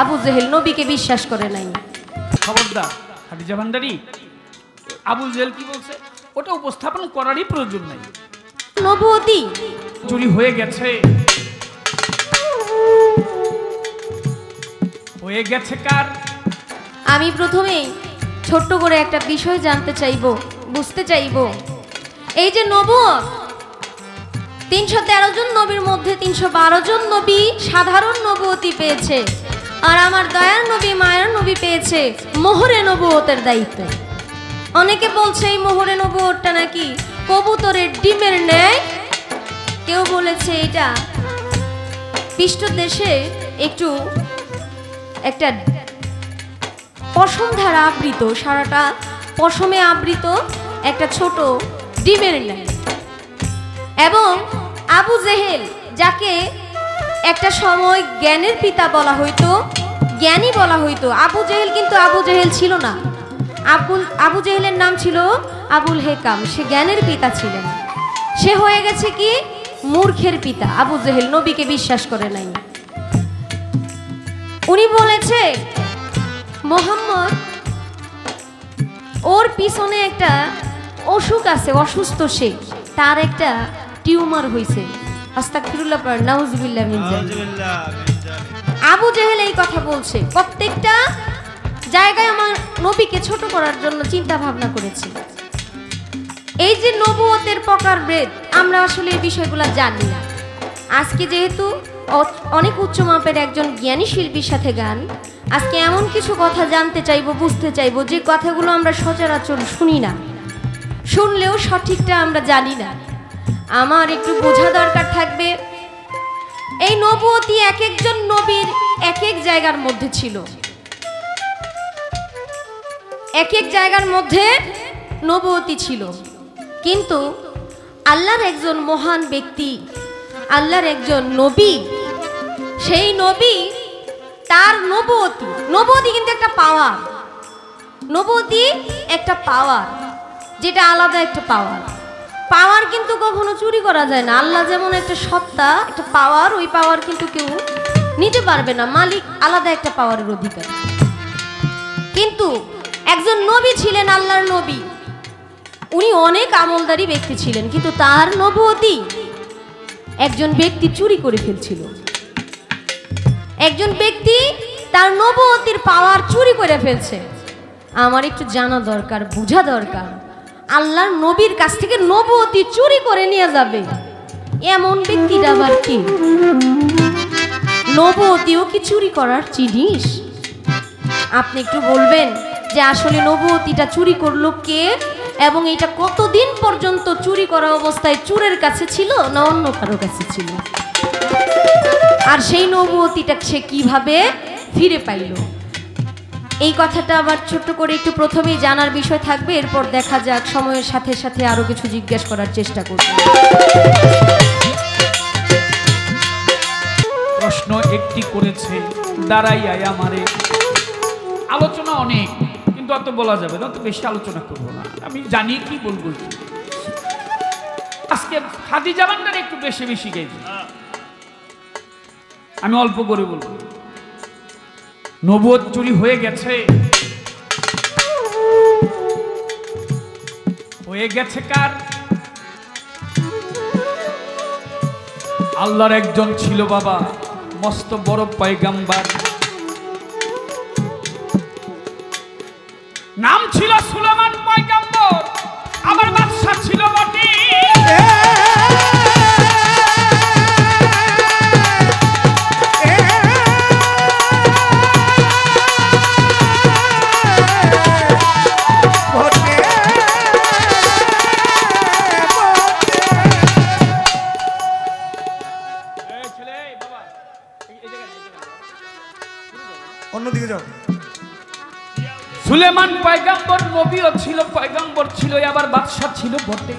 আবু জেহেল নবীকে বিশ্বাস করে নাই। খবরদার খাদিজা ভান্ডারী, আবু জেহেল কি বলছে ওটা উপস্থাপন করারই প্রয়োজন নাই। নবুয়তি চুরি হয়ে গেছে, হয়ে গেছে কার? আমি প্রথমেই ছোট্ট করে একটা বিষয় জানতে চাইব, বুঝতে চাইব। এই যে নবুয়ত, 313 জন নবীর মধ্যে 312 জন নবী সাধারণ নবুয়তি পেয়েছে, আর আমার দয়ার নবী মায়ের নবী পেয়েছে মোহরে নবুয়তের দায়িত্ব। অনেকে বলছে এই মোহরে নবুয়তটা নাকি কবুতরের ডিমের ন্যায়, কেউ বলেছে এটা পৃষ্ঠদেশে একটু একটা পশম দ্বারা আবৃত, সারাটা পশমে আবৃত একটা ছোট ডিমের ন্যায়। এবং আবু জেহেল, যাকে একটা সময় জ্ঞানের পিতা বলা হইতো, জ্ঞানী বলা হইতো, আবু জেহেল কিন্তু আবু জেহেল ছিল না। আবু জেহেলের নাম ছিল আবুল হেকাম, সে জ্ঞানের পিতা ছিলেন। সে হয়ে গেছে কি মূর্খের পিতা। আবু জেহেল নবীকে বিশ্বাস করে নাই। উনি বলেছে মোহাম্মদ ওর পিছনে একটা অসুখ আছে, অসুস্থ সে, তার একটা টিউমার হয়েছে। আস্তাগফিরুল্লাহ, নাউজুবিল্লাহ মিন যালিক। আবু জেহেল এই কথা বলছে। প্রত্যেকটা জায়গায় আমার নবীকে ছোট করার জন্য চিন্তা ভাবনা করেছি। এই যে নবুয়তের প্রকারভেদ, আমরা আসলে এই বিষয়গুলো জানি না। আজকে যেহেতু অনেক উচ্চ মাপের একজন জ্ঞানী শিল্পীর সাথে গান, আজকে এমন কিছু কথা জানতে চাইবো, বুঝতে চাইবো, যে কথাগুলো আমরা সচরাচর শুনি না, শুনলেও সঠিকটা আমরা জানি না। আমার একটু বোঝা দরকার থাকবে। এই নবুয়তি এক একজন নবীর এক এক জায়গার মধ্যে ছিল, এক এক জায়গার মধ্যে নবুয়তি ছিল। কিন্তু আল্লাহর একজন মহান ব্যক্তি, আল্লাহর একজন নবী, সেই নবী তার নবুয়তি কিন্তু একটা পাওয়ার, নবুয়তি একটা পাওয়ার, যেটা আলাদা একটা পাওয়ার। পাওয়ার কিন্তু কখনো চুরি করা যায় না। আল্লাহ যেমন একটা সত্তা, একটা পাওয়ার, ওই পাওয়ার কিন্তু কেউ নিতে পারবে না। মালিক আলাদা একটা পাওয়ারের অধিকারী। কিন্তু একজন নবী ছিলেন, আল্লাহর নবী, উনি অনেক আমলদারি ব্যক্তি ছিলেন, কিন্তু তার নবুয়তি একজন ব্যক্তি চুরি করে ফেলছিল। একজন ব্যক্তি তার নবুয়তির পাওয়ার চুরি করে ফেলছে। আমার একটু জানা দরকার, বোঝা দরকার, আল্লাহর নবীর কাছ থেকে নবুয়তি চুরি করে নিয়ে যাবে এমন ব্যক্তিটা আবার কি? নবুয়তিও কি চুরি করার জিনিস? আপনি একটু বলবেন যে আসলে নবুয়তিটা চুরি করলো কে, এবং এটা কতদিন পর্যন্ত চুরি করা অবস্থায় চোরের কাছে ছিল না অন্য কারো কাছে ছিল, আর সেই নবুয়তিটা সে কিভাবে ফিরে পাইল? এই কথাটা আবার ছোট্ট করে একটু প্রথমেই জানার বিষয় থাকবে, এরপর দেখা যাক সময়ের সাথে সাথে আরো কিছু জিজ্ঞেস করার চেষ্টা করব। প্রশ্ন একটি করেছে দাঁড়াই আমারে, আলোচনা অনেক, কিন্তু অত বলা যাবে না, অত বেশি আলোচনা করব না। আমি জানি কি বলবো। আজকে খাদিজা ভান্ডারী একটু বেশি বেশি গেছে, আমি অল্প করে বলবো। নবুয়ত চুরি হয়ে গেছে, হয়ে গেছে কার? আল্লাহর একজন ছিল বাবা, মস্ত বড় পয়গাম্বার, নাম ছিল সুলেমান পয়গাম্বর, আমার বাদশা ছিল বটে। অন্যদিকে যাও। সুলেমান পয়গাম্বর নবীও ছিল, পয়গাম্বর ছিল, আবার বাদশা ছিল বটে।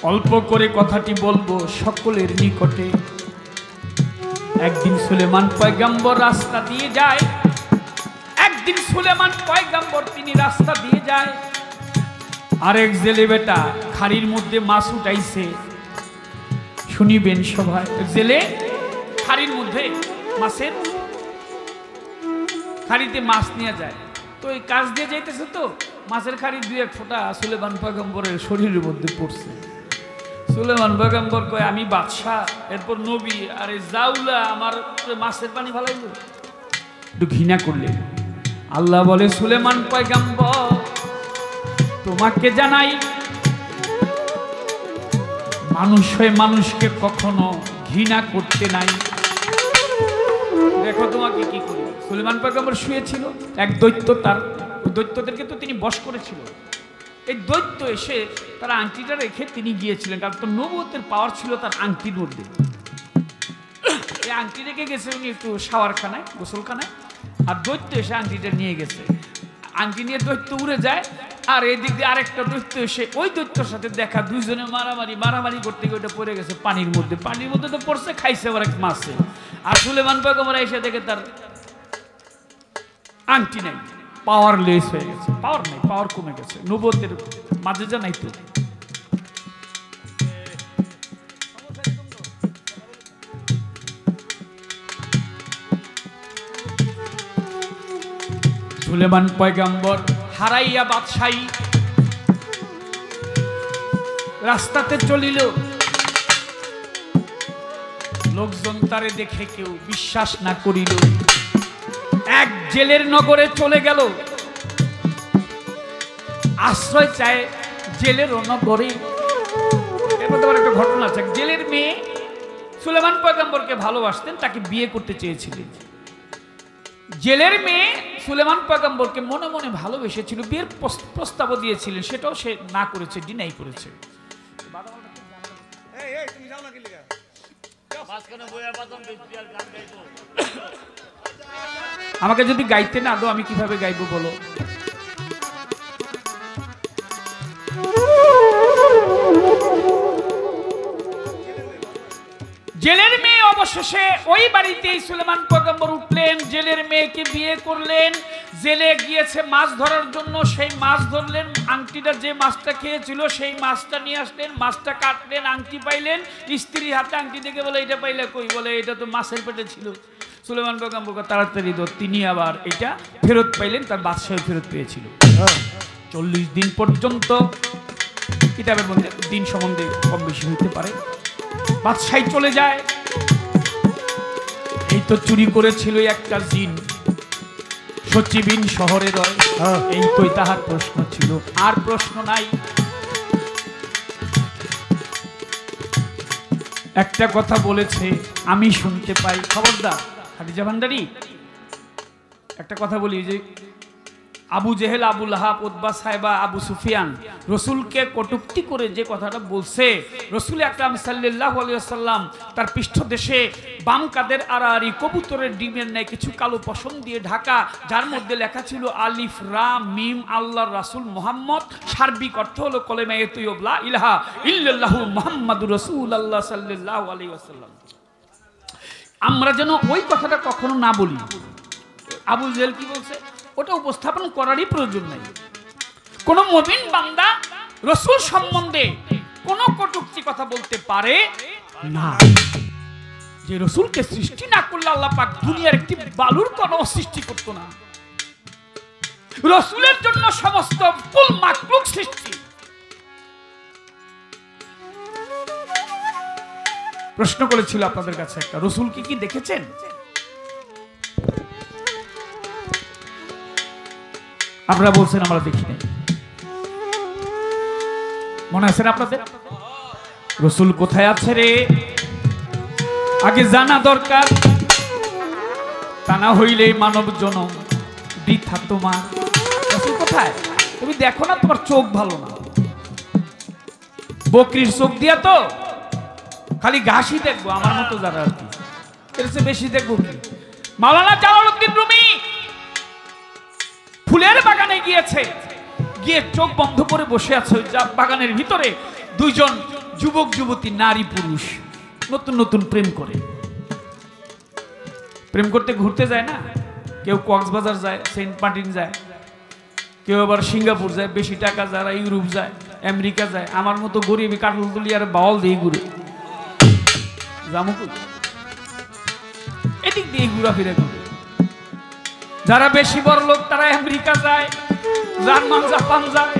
অল্প করে কথাটি বলবো সকলের নিকটে। একদিন সুলেমান পয়গাম্বর রাস্তা দিয়ে যায়, একদিন সুলেমান পয়গাম্বর তিনি রাস্তা দিয়ে যায়, আরেক জেলে বেটা খাড়ির মধ্যে মাছ উঠাইছে। শুনিবেন সবাই, জেলে খাড়ির মধ্যে মাছের খাড়িতে মাছ নিয়ে যায়। তো এই কাজ দিয়ে যাইতেছে, তো মাছের খাড়ি 2-1 ফোঁটা সুলেমান পয়গম্বরের শরীরের মধ্যে পড়ছে। সুলেমান পয়গম্বর কয় আমি বাদশাহ, এরপর নবী, আর এই জাউলা আমার মাছের পানি ফালাইল, একটু ঘৃণা করলে। আল্লাহ বলে সুলেমান পয়গম্বর তোমাকে জানাই, মানুষ হয়ে মানুষকে কখনো ঘৃণা করতে নাই। দেখো তোমাকে কি করি। সুলেমান পয়গম্বর শুয়েছিল, এক দৈত্য তার, দৈত্যদেরকে তো তিনি বশ করেছিল। এই দৈত্য এসে তার আংটিটা রেখে তিনি গিয়েছিলেন, কারণ তো নবুয়তের পাওয়ার ছিল তার আংটির মধ্যে। এই আংটি রেখে গেছে উনি একটু শাওয়ারখানায়, গোসলখানায়, আর দৈত্য এসে আংটিটা নিয়ে গেছে। আংটি নিয়ে দৈত্য উড়ে যায়, আর এদিক দিয়ে আরেকটা দৈত্য এসে ওই দৈত্যর সাথে দেখা, দুইজনে মারামারি করতে গিয়ে ওটা পড়ে গেছে পানির মধ্যে। পানির মধ্যে তো পড়ছে, খাইছে আবার এক মাছে। আর সুলেমান পয়গম্বর এসে দেখে তার আংটি নাই, পাওয়ার লেস হয়ে গেছে, পাওয়ার নেই, পাওয়ার কমে গেছে। নবুয়তের মাঝে যা নাই তো। সুলেমান পয়গম্বর হারাইয়া বাদশাহী রাস্তাতে চলিল, লোকজন তারে দেখে কেউ বিশ্বাস না করিল। এক জেলের নগরে চলে গেল, আশ্রয় চায় জেলের নগরে। এরপর তোমার একটা ঘটনা আছে, জেলের মেয়ে সুলেমান পয়গম্বরকে ভালোবাসতেন, তাকে বিয়ে করতে চেয়েছিলেন। জেলের মেয়ে সুলেমান পয়গম্বরকে মনে মনে ভালোবেসেছিল, বিয়ের প্রস্তাবও দিয়েছিলেন, সেটাও সে না করেছে, ডিনাই করেছে। আমাকে যদি গাইতে না দো আমি কিভাবে গাইবো বলো? জেলের মেয়ে অবশেষে ওই বাড়িতেই সুলেমান পয়গম্বর উঠলেন, জেলের মেয়েকে বিয়ে করলেন। জেলে গিয়েছে মাছ ধরার জন্য, সেই মাছ ধরলেন, আংটিটা যে মাছটা খেয়েছিল সেই মাছটা নিয়ে আসলেন, মাছটা কাটলেন, আংটি পাইলেন। স্ত্রীর হাতে আংটি দেখে বলে এটা পাইলে কই? বলে এটা তো মাছের পেটে ছিল। সুলেমান পয়গম্বর তাড়াতাড়ি তিনি আবার এটা ফেরত পাইলেন, তার বাদশাহ ফেরত পেয়েছিল। 40 দিন পর্যন্ত, কিতাবের মধ্যে দিন সম্বন্ধে কম বেশি হইতে পারে, বাদশাহী চলে যায়। এই তো চুরি করেছিল একটা জিন, সচিবিন শহরে রয়, এই তো তাহার প্রশ্ন ছিল, আর প্রশ্ন নাই। একটা কথা বলেছে আমি শুনতে পাই, খবরদার খাদিজা ভান্ডারী, একটা কথা বলি যে আবু জেহেল, আবু লাহাব, উতবা, সাইবা, আবু সুফিয়ান রসুলকে কটূক্তি করে যে কথাটা বলছে, রসুল আকরাম সাল্লাল্লাহু আলাইহি ওয়াসাল্লাম তার পৃষ্ঠদেশে বাম কাদের আড়াআড়ি কবুতরের ডিমের ন্যায় কিছু কালো পশম দিয়ে ঢাকা, যার মধ্যে লেখা ছিল আলিফ রা মিম আল্লাহর রাসূল মুহাম্মদ। সার্বিক অর্থ হলো কলেমায়ে তৈয়ব লা ইলাহা ইল্লাল্লাহু মুহাম্মাদুর রাসূলুল্লাহ সাল্লাল্লাহু আলাইহি ওয়াসাল্লাম। আমরা যেন ওই কথাটা কখনো না বলি। আবু জেহেল কি বলছে ওটা উপস্থাপন করারই প্রয়োজন নাই। কোন মুমিন বান্দা রাসূল সম্বন্ধে কোন কটূক্তি কথা বলতে পারে না। যে রাসূলকে সৃষ্টি না করলে আল্লাহ পাক দুনিয়ার একটি বালুর কণাও সৃষ্টি করত না। রাসূলের জন্য সমস্ত কুল মাখলুক সৃষ্টি। প্রশ্ন করেছিল আপনাদের কাছে একটা, রাসূলকে কি দেখেছেন? আপনারা বলছেন আমরা দেখি নাই। মনে আছে না আপনাদের? রাসূল কোথায় আছে রে আগে জানা দরকার, তা না হইলে মানব জনম বৃথা তোমার। রাসূল কোথায় তুমি দেখো না, তোমার চোখ ভালো না। বকরির চোখ দিয়া তো খালি ঘাসই দেখবো, আমার মতো যারা আর কি, এর চেয়ে বেশি দেখবো কি? মাওলানা জালালউদ্দিন রুমি ফুলের বাগানে গিয়েছে, গিয়ে চোখ বন্ধ করে বসে আছে। বাগানের ভিতরে দুইজন যুবক যুবতী, নারী পুরুষ নতুন নতুন প্রেম করে। প্রেম করতে ঘুরতে যায় না, কেউ কক্সবাজার যায়, সেন্ট মার্টিন যায়, কেউ আবার সিঙ্গাপুর যায়, বেশি টাকা যারা ইউরোপ যায়, আমেরিকা যায়। আমার মতো গরিবী কাঠুলতুলি আর বাউল দিয়ে ঘুরে জামুকুল। এদিক দিয়ে ঘোরাফেরা করে। যারা বেশি বড় লোক তারা আমেরিকা যায়, জার্মান, জাপান যায়।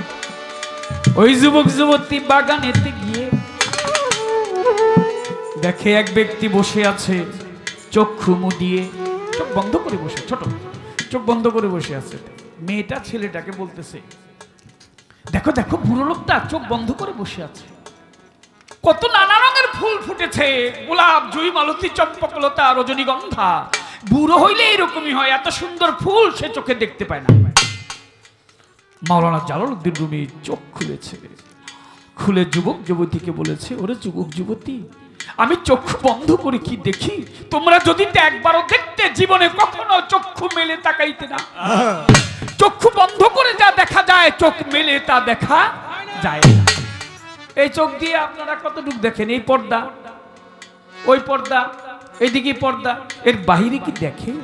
ওই যুবক যুবতী বাগানেতে গিয়ে দেখে এক ব্যক্তি বসে আছে, চক্ষু মুদিয়ে, চোখ বন্ধ করে বসে, ছোট চোখ বন্ধ করে বসে আছে। মেয়েটা ছেলেটাকে বলতেছে, দেখো দেখো বুড়ো লোকটা চোখ বন্ধ করে বসে আছে, কত নানা রঙের ফুল ফুটেছে, গোলাপ, জুঁই, মালতী, চম্পকলতা, রজনীগন্ধা। বুড়ো হইলে এরকমই হয়, এত সুন্দর ফুল সে চোখে দেখতে পায় না। মাওলানা জালালউদ্দিন রুমি চোখ খুলেছে, খুলে যুবক যুবতীকে বলেছে, ওরে যুবক যুবতী, আমি চক্ষু বন্ধ করে কি দেখি? তোমরা যদি একবারও দেখতে, জীবনে কখনো চক্ষু মেলে তাকাইতে না। চক্ষু বন্ধ করে যা দেখা যায়, চোখ মেলে তা দেখা যায় না। এই চোখ দিয়ে আপনারা কতটুকু দেখেন? এই পর্দা, ওই পর্দা, এইদিকে পর্দা, এর বাহিরে কি দেখেন?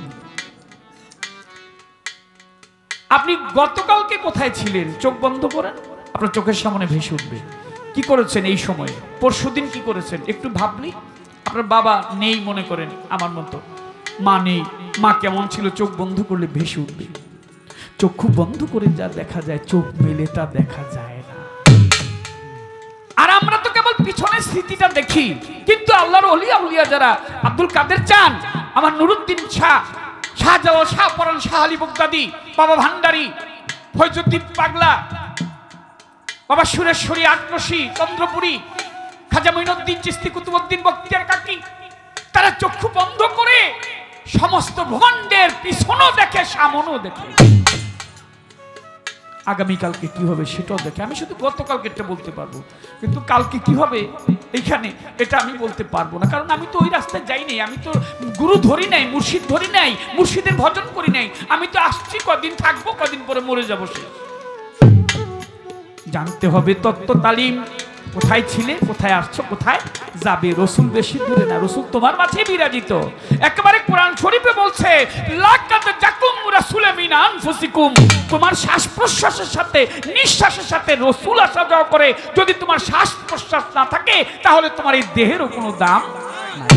আপনি গতকালকে কোথায় ছিলেন? চোখ বন্ধ করেন, আপনার চোখের সামনে ভেসে উঠবে। কি করেছেন এই সময়ে? পরশুদিন কি করেছেন? একটু ভাবলি। আপনার বাবা নেই মনে করেন, আমার মতো মা নেই, মা কেমন ছিল? চোখ বন্ধ করলে ভেসে উঠবে। চক্ষু বন্ধ করে যা দেখা যায়, চোখ মেলে তা দেখা যায় না। আর আমরা তো কেবল পিছনের স্মৃতিটা দেখি, কিন্তু আল্লাহর ওলিয়া উলিয়া যারা, আব্দুল কাদের চান, আমার নুরুদ্দিন শাহ, শাহজালাল, শাহ পরান, শাহ আলী বগদাদি, বাবা ভান্ডারী, ফয়জুদ্দিন পাগলা, বাবা সুরেশ্বরী, আটরশি, চন্দ্রপুরী, খাজা মঈনুদ্দিন চিশতি, কুতুবউদ্দিন বখতিয়ার কাকি, তারা চক্ষু বন্ধ করে সমস্ত ভূখণ্ডের পিছনও দেখে, সামনেও দেখে, আগামীকালকে কি হবে সেটাও দেখে। আমি শুধু গতকালকেটা বলতে পারবো, কিন্তু কালকে কি হবে এইখানে এটা আমি বলতে পারবো না, কারণ আমি তো ওই রাস্তায় যাই নাই, আমি তো গুরু ধরি নাই, মুর্শিদ ধরি নাই, মুর্শিদের ভজন করি নাই। আমি তো আসছি, কদিন থাকবো, কদিন পরে মরে যাবো। সে জানতে হবে তত্ত্ব তালিম, কোথায় ছিলে, কোথায় আসছো, কোথায় যাবে। রসুল বেশি দূরে না, রসুল তোমার মাঝে বিরাজিত। একেবারে কোরআন শরীফে বলছে, লাকাদ জাকুম রাসূলুম মিন আনফুসিকুম, তোমার শ্বাস প্রশ্বাসের সাথে, নিঃশ্বাসের সাথে রসুল আসা যাওয়া করে। যদি তোমার শ্বাস প্রশ্বাস না থাকে, তাহলে তোমার এই দেহেরও কোনো দাম নাই।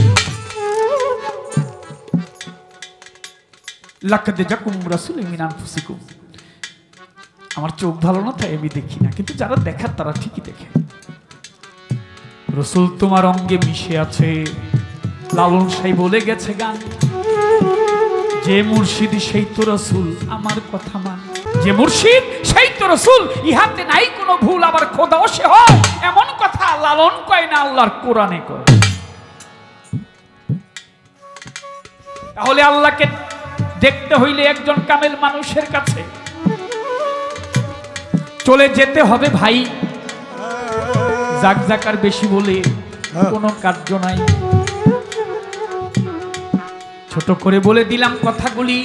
লাকাদ জাকুম রাসূলুম মিন আনফুসিকুম। আমার চোখ ভালো না, তাই আমি দেখি না, কিন্তু যারা দেখার তারা ঠিকই দেখে। রসুল তোমার অঙ্গে মিশে আছে। লালন সাই বলে গেছে গান, যে মুর্শিদ সেই তো রসুল, আমার কথা মান। যে মুর্শিদ সেই তো রসুল, ইহাতে নাই কোনো ভুল, আবার খোদাও সে হয়, এমন কথা লালন কয় না, আল্লাহর কোরআনে কয়। তাহলে আল্লাহকে দেখতে হইলে একজন কামেল মানুষের কাছে চলে যেতে হবে ভাই। জাকজাকার বেশি বলে কোনো কার্য নাই। ছোট করে বলে দিলাম কথাগুলি,